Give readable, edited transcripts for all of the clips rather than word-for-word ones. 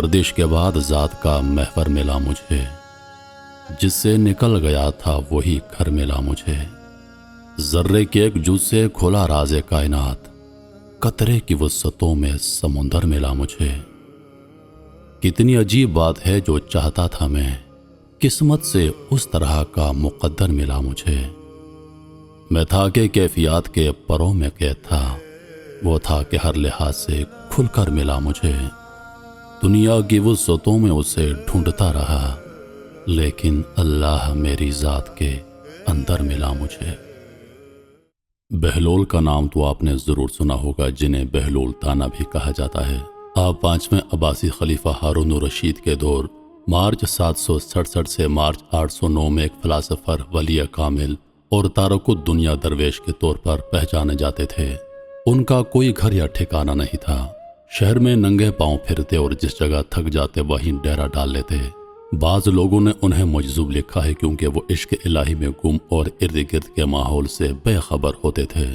गर्दिश के बाद ज़ात का महवर मिला मुझे, जिससे निकल गया था वही घर मिला मुझे। जर्रे के एक जुज से खोला राज़े कायनात, कतरे की वसतों में समुंदर मिला मुझे। कितनी अजीब बात है जो चाहता था मैं, किस्मत से उस तरह का मुक़द्दर मिला मुझे। मैं था कि कैफियत के परों में कैद था, वो था कि हर लिहाज से खुलकर मिला मुझे। दुनिया की वसतों में उसे ढूंढता रहा, लेकिन अल्लाह मेरी ज़ात के अंदर मिला मुझे। बहलोल का नाम तो आपने ज़रूर सुना होगा, जिन्हें बहलोल ताना भी कहा जाता है। आप 5वें अब्बासी खलीफा हारून रशीद के दौर मार्च 767 से मार्च 809 में एक फ़िलासफ़र, वली कामिल और तारकुद दुनिया दरवेश के तौर पर पहचाने जाते थे। उनका कोई घर या ठिकाना नहीं था। शहर में नंगे पांव फिरते और जिस जगह थक जाते वहीं डेरा डाल लेते। बाज़ लोगों ने उन्हें मजज़ूब लिखा है क्योंकि वो इश्क इलाही में गुम और इर्द गिर्द के माहौल से बेखबर होते थे।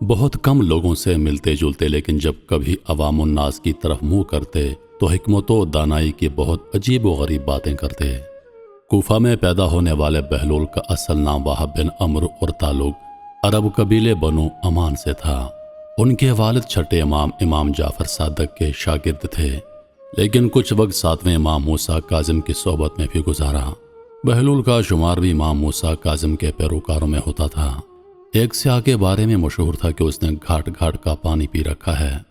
बहुत कम लोगों से मिलते जुलते, लेकिन जब कभी अवामुन्नास की तरफ मुंह करते तो हिकमत व दानाई की बहुत अजीब व गरीब बातें करते। कूफा में पैदा होने वाले बहलोल का असल नाम वाहब बिन अम्र और ताल्लुक अरब कबीले बनु अमान से था। उनके वालिद छठे इमाम जाफर सादक के शागिर्द थे, लेकिन कुछ वक्त 7वें इमाम मूसा काजिम की सोबत में भी गुजारा। बहलोल का शुमार भी इमाम मूसा काजिम के पैरोकारों में होता था। एक स्याह के बारे में मशहूर था कि उसने घाट घाट का पानी पी रखा है।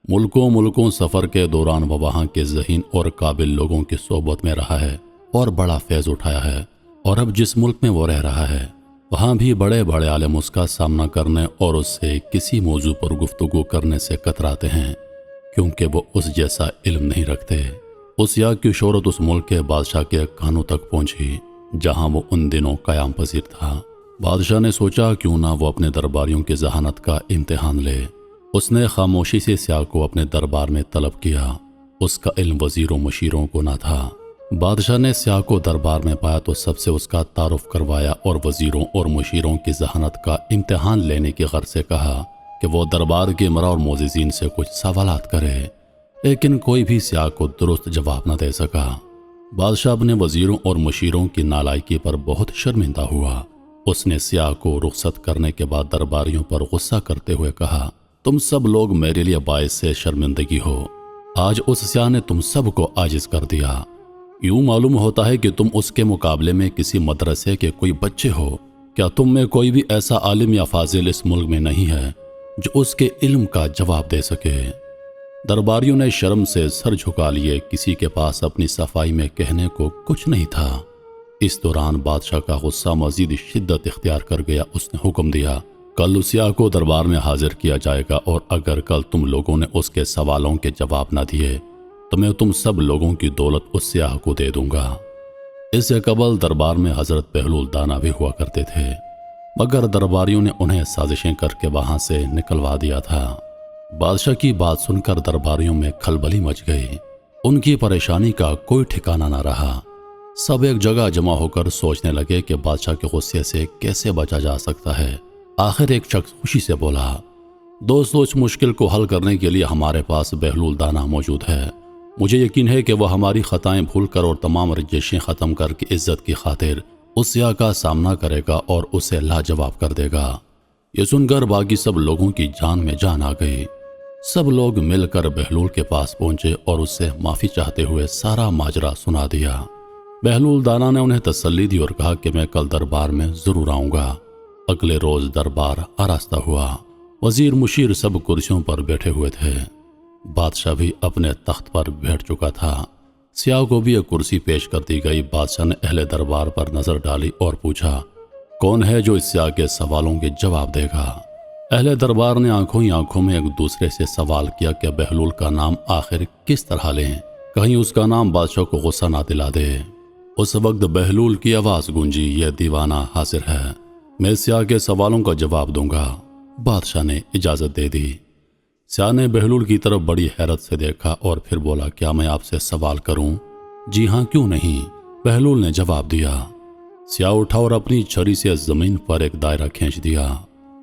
मुल्कों मुल्कों सफ़र के दौरान वह वहाँ के ज़हीन और काबिल लोगों की सोबत में रहा है और बड़ा फैज़ उठाया है। और अब जिस मुल्क में वो रह रहा है, वहाँ भी बड़े बड़े आलिम उसका सामना करने और उससे किसी मौजू पर गुफ्तगू करने से कतराते हैं, क्योंकि वो उस जैसा इल्म नहीं रखते। उस या की शोहरत उस मुल्क के बादशाह के कानों तक पहुँची, जहाँ वो उन दिनों क़याम पज़ीर था। बादशाह ने सोचा क्यों ना वो अपने दरबारियों की जहानत का इम्तिहान ले। उसने खामोशी से स्याह को अपने दरबार में तलब किया। उसका इल्म वज़ीरों मशीरों को ना था। बादशाह ने स्याह को दरबार में पाया तो सबसे उसका तारुफ करवाया और वज़ीरों और मशीरों की जहानत का इम्तिहान लेने की गर्ज से कहा कि वो दरबार के इमरा और मोज़िज़ीन से कुछ सवालात करे, लेकिन कोई भी स्याह को दुरुस्त जवाब न दे सका। बादशाह अपने वज़ीरों और मशीरों की नालायकी पर बहुत शर्मिंदा हुआ। उसने स्याह को रुखसत करने के बाद दरबारियों पर गुस्सा करते हुए कहा, तुम सब लोग मेरे लिए बायस से शर्मिंदगी हो। आज उस स्याह ने तुम सब को आजिज़ कर दिया। यूं मालूम होता है कि तुम उसके मुकाबले में किसी मदरसे के कोई बच्चे हो। क्या तुम में कोई भी ऐसा आलिम या फाजिल इस मुल्क में नहीं है जो उसके इल्म का जवाब दे सके? दरबारियों ने शर्म से सर झुका लिए। किसी के पास अपनी सफाई में कहने को कुछ नहीं था। इस दौरान बादशाह का गुस्सा मजीद शिद्दत इख्तियार कर गया। उसने हुक्म दिया, कल उस स्याह को दरबार में हाजिर किया जाएगा और अगर कल तुम लोगों ने उसके सवालों के जवाब न दिए तो मैं तुम सब लोगों की दौलत उस स्याह को दे दूंगा। इससे कबल दरबार में हजरत बहलोल दाना भी हुआ करते थे, मगर दरबारियों ने उन्हें साजिशें करके वहां से निकलवा दिया था। बादशाह की बात सुनकर दरबारियों में खलबली मच गई। उनकी परेशानी का कोई ठिकाना न रहा। सब एक जगह जमा होकर सोचने लगे कि बादशाह के गुस्से से कैसे बचा जा सकता है। आखिर एक शख्स खुशी से बोला, दोस्तों, इस मुश्किल को हल करने के लिए हमारे पास बहलोल दाना मौजूद है। मुझे यकीन है कि वह हमारी खताएं भूल कर और तमाम रंजिशें ख़त्म करके इज्जत की खातिर उस स्याह का सामना करेगा और उसे लाजवाब कर देगा। ये सुनकर बाकी सब लोगों की जान में जान आ गई। सब लोग मिलकर बहलोल के पास पहुंचे और उससे माफ़ी चाहते हुए सारा माजरा सुना दिया। बहलोल दाना ने उन्हें तसल्ली दी और कहा कि मैं कल दरबार में ज़रूर आऊँगा। अगले रोज़ दरबार आरास्ता हुआ। वज़ीर मुशीर सब कुर्सियों पर बैठे हुए थे। बादशाह भी अपने तख्त पर बैठ चुका था। स्याह को भी एक कुर्सी पेश कर दी गई। बादशाह ने अहले दरबार पर नज़र डाली और पूछा, कौन है जो इस स्याह के सवालों के जवाब देगा? अहले दरबार ने आंखों ही आंखों में एक दूसरे से सवाल किया कि बहलोल का नाम आखिर किस तरह लें, कहीं उसका नाम बादशाह को गुस्सा ना दिला दे। उस वक्त बहलोल की आवाज़ गूंजी, यह दीवाना हाजिर है, मैं स्याह के सवालों का जवाब दूंगा। बादशाह ने इजाज़त दे दी। स्याह ने बहलोल की तरफ बड़ी हैरत से देखा और फिर बोला, क्या मैं आपसे सवाल करूं? जी हाँ, क्यों नहीं, बहलोल ने जवाब दिया। स्याह उठा और अपनी छड़ी से ज़मीन पर एक दायरा खींच दिया।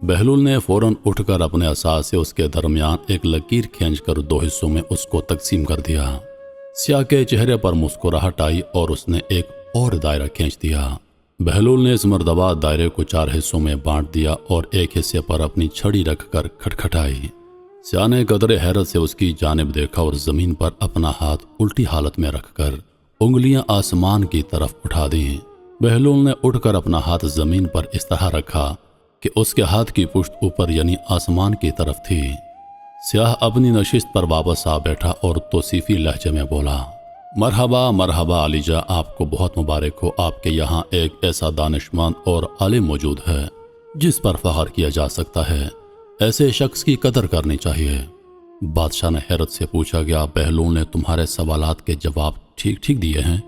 बहलोल ने फौरन उठकर अपने असा से उसके दरमियान एक लकीर खींचकर 2 हिस्सों में उसको तकसीम कर दिया। سیاہ کے چہرے پر مسکراہٹ آئی اور اس نے ایک اور دائرہ کھینچ دیا۔ بہلول نے اس مرتبہ دائرے کو 4 حصوں میں بانٹ دیا اور ایک حصے پر اپنی چھڑی رکھ کر کھٹکھٹائی۔ سیاہ نے قدرے حیرت سے اس کی جانب دیکھا اور زمین پر اپنا ہاتھ الٹی حالت میں رکھ کر انگلیاں آسمان کی طرف اٹھا دیں۔ بہلول نے اٹھ کر اپنا ہاتھ زمین پر اس طرح رکھا کہ اس کے ہاتھ کی پشت اوپر یعنی آسمان کی طرف تھی۔ سیاہ اپنی نشست پر واپس آ بیٹھا اور توصیفی لہجے میں بولا، مرحبا مرحبا علی جاں، آپ کو بہت مبارک ہو۔ آپ کے یہاں ایک ایسا دانشمند اور عالم موجود ہے جس پر فخر کیا جا سکتا ہے، ایسے شخص کی قدر کرنی چاہیے۔ بادشاہ نے حیرت سے پوچھا، کیا بہلول نے تمہارے سوالات کے جواب ٹھیک ٹھیک دیے ہیں؟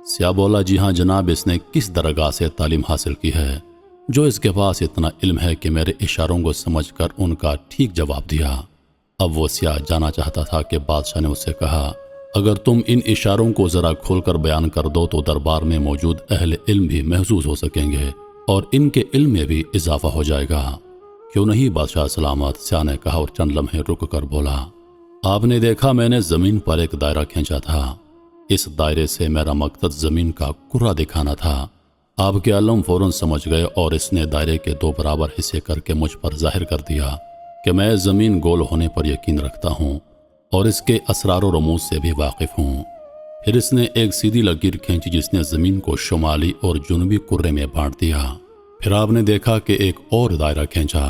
سیاہ بولا، جی ہاں جناب، اس نے کس درگاہ سے تعلیم حاصل کی ہے جو اس کے پاس اتنا علم ہے کہ میرے اشاروں کو سمجھ کر ان کا ٹھیک جواب دیا۔ اب وہ سیاہ جانا چاہتا تھا کہ بادشاہ نے اس سے کہا، اگر تم ان اشاروں کو ذرا کھول کر بیان کر دو تو دربار میں موجود اہل علم بھی محظوظ ہو سکیں گے اور ان کے علم میں بھی اضافہ ہو جائے گا۔ کیوں نہیں بادشاہ سلامت، سیاہ نے کہا اور چند لمحے رک کر بولا، آپ نے دیکھا میں نے زمین پر ایک دائرہ کھینچا تھا۔ اس دائرے سے میرا مقصد زمین کا کرہ دکھانا تھا۔ آپ کے علم فوراً سمجھ گئے اور اس نے دائرے کے 2 برابر حصے کر کے مجھ پر ظاہر کر دیا کہ میں زمین گول ہونے پر یقین رکھتا ہوں اور اس کے اسرار و رموز سے بھی واقف ہوں۔ پھر اس نے ایک سیدھی لکیر کھینچی جس نے زمین کو شمالی اور جنوبی کرے میں بانٹ دیا۔ پھر آپ نے دیکھا کہ ایک اور دائرہ کھینچا۔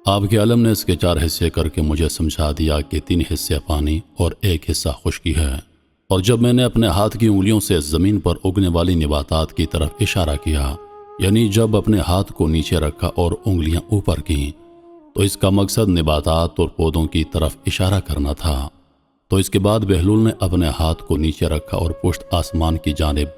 آپ کے علم نے اس کے 4 حصے کر کے مجھے سمجھا دیا کہ 3 حصے پانی اور 1 حصہ خشکی ہے، اور جب میں نے اپنے ہاتھ کی انگلیوں سے زمین پر اگنے والی نباتات کی طرف اشارہ کیا، یعنی جب اپنے ہاتھ کو نیچے رکھا اور انگلیاں اوپر کیں، تو اس کا مقصد نباتات اور پودوں کی طرف اشارہ کرنا تھا۔ تو اس کے بعد بہلول نے اپنے ہاتھ کو نیچے رکھا اور پشت آسمان کی جانب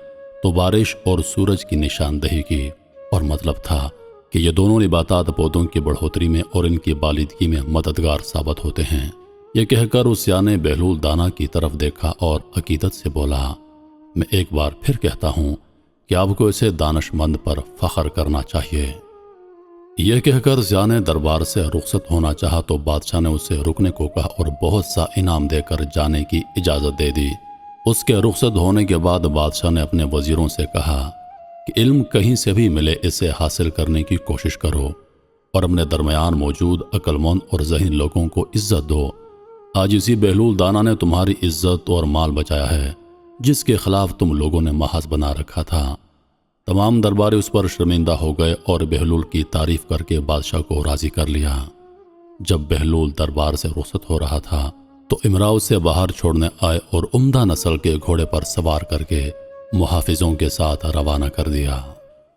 تو بارش اور سورج کی نشاندہی کی، اور مطلب تھا کہ یہ دونوں نباتات پودوں کی بڑھوتری میں اور ان کی بالندگی میں مددگار ثابت ہوتے ہیں۔ یہ کہہ کر اس سیاہ نے بہلول دانا کی طرف دیکھا اور عقیدت سے بولا، میں ایک بار پھر کہتا ہوں کہ آپ کو اسے دانش مند پر فخر کرنا چاہیے۔ یہ کہہ کر سیاہ نے دربار سے رخصت ہونا چاہا تو بادشاہ نے اسے رکنے کو کہا اور بہت سا انعام دے کر جانے کی اجازت دے دی۔ اس کے رخصت ہونے کے بعد بادشاہ نے اپنے وزیروں سے کہا کہ علم کہیں سے بھی ملے اسے حاصل کرنے کی کوشش کرو اور اپنے درمیان موجود عقل مند اور ذہین لوگوں کو عزت دو۔ آج اسی بہلول دانا نے تمہاری عزت اور مال بچایا ہے جس کے خلاف تم لوگوں نے محاذ بنا رکھا تھا۔ تمام درباری اس پر شرمندہ ہو گئے اور بہلول کی تعریف کر کے بادشاہ کو راضی کر لیا۔ جب بہلول دربار سے رخصت ہو رہا تھا تو امراء اسے باہر چھوڑنے آئے اور عمدہ نسل کے گھوڑے پر سوار کر کے محافظوں کے ساتھ روانہ کر دیا۔